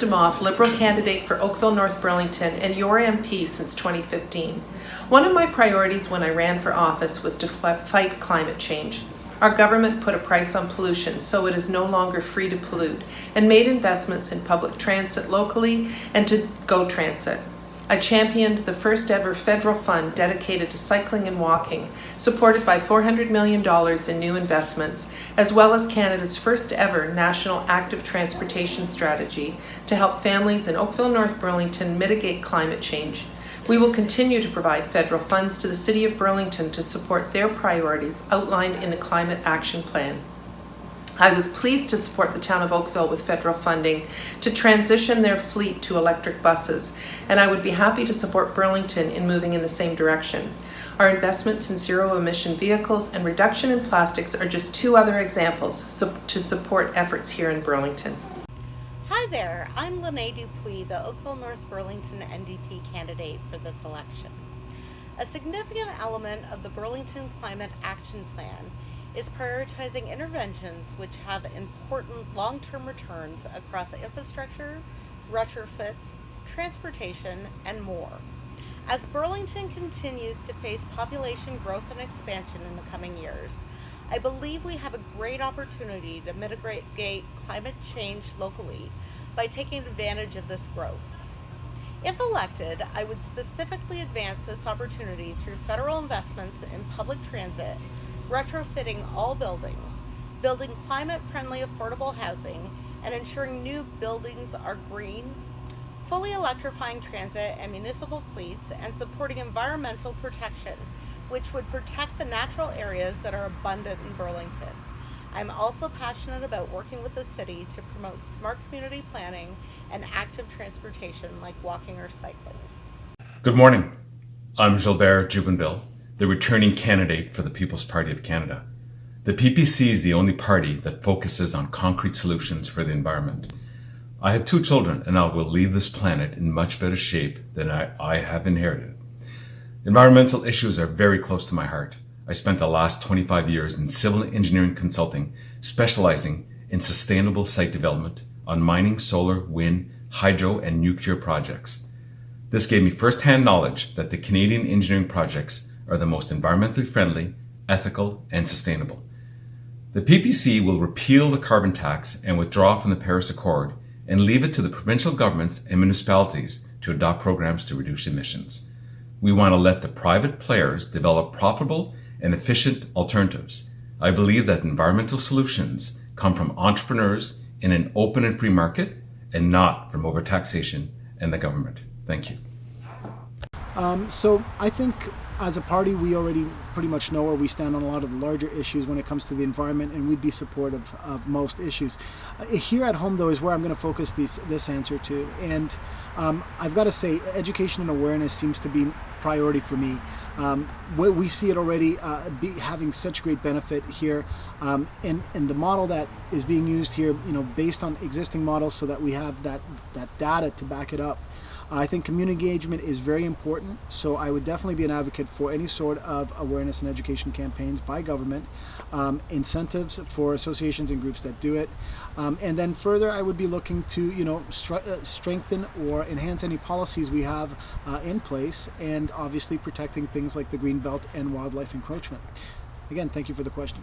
DeMoff, Liberal candidate for Oakville, North Burlington, and your MP since 2015. One of my priorities when I ran for office was to fight climate change. Our government put a price on pollution, so it is no longer free to pollute, and made investments in public transit locally and to GO Transit. I championed the first ever federal fund dedicated to cycling and walking, supported by $400 million in new investments, as well as Canada's first ever national active transportation strategy to help families in Oakville, North Burlington mitigate climate change. We will continue to provide federal funds to the City of Burlington to support their priorities outlined in the Climate Action Plan. I was pleased to support the town of Oakville with federal funding to transition their fleet to electric buses, and I would be happy to support Burlington in moving in the same direction. Our investments in zero-emission vehicles and reduction in plastics are just two other examples to support efforts here in Burlington. Hi there, I'm Lenaee Dupuis, the Oakville North Burlington NDP candidate for this election. A significant element of the Burlington Climate Action Plan is prioritizing interventions which have important long-term returns across infrastructure, retrofits, transportation, and more. As Burlington continues to face population growth and expansion in the coming years, I believe we have a great opportunity to mitigate climate change locally by taking advantage of this growth. If elected, I would specifically advance this opportunity through federal investments in public transit, retrofitting all buildings, building climate-friendly affordable housing, and ensuring new buildings are green, fully electrifying transit and municipal fleets, and supporting environmental protection, which would protect the natural areas that are abundant in Burlington. I'm also passionate about working with the city to promote smart community planning and active transportation like walking or cycling. Good morning. I'm Gilbert Jubinville, the returning candidate for the People's Party of Canada. The PPC is the only party that focuses on concrete solutions for the environment. I have 2 children and I will leave this planet in much better shape than I have inherited. Environmental issues are very close to my heart. I spent the last 25 years in civil engineering consulting, specializing in sustainable site development on mining, solar, wind, hydro, and nuclear projects. This gave me first-hand knowledge that the Canadian engineering projects are the most environmentally friendly, ethical, and sustainable. The PPC will repeal the carbon tax and withdraw from the Paris Accord and leave it to the provincial governments and municipalities to adopt programs to reduce emissions. We want to let the private players develop profitable and efficient alternatives. I believe that environmental solutions come from entrepreneurs in an open and free market and not from overtaxation and the government. Thank you. So I think as a party, we already pretty much know where we stand on a lot of the larger issues when it comes to the environment, and we'd be supportive of most issues. Here at home, though, is where I'm going to focus this answer to. And I've got to say, education and awareness seems to be priority for me. We see it already having such great benefit here, and the model that is being used here, based on existing models, so that we have that data to back it up. I think community engagement is very important, so I would definitely be an advocate for any sort of awareness and education campaigns by government, incentives for associations and groups that do it, and then further I would be looking to strengthen or enhance any policies we have in place, and obviously protecting things like the green belt and wildlife encroachment. Again, thank you for the question.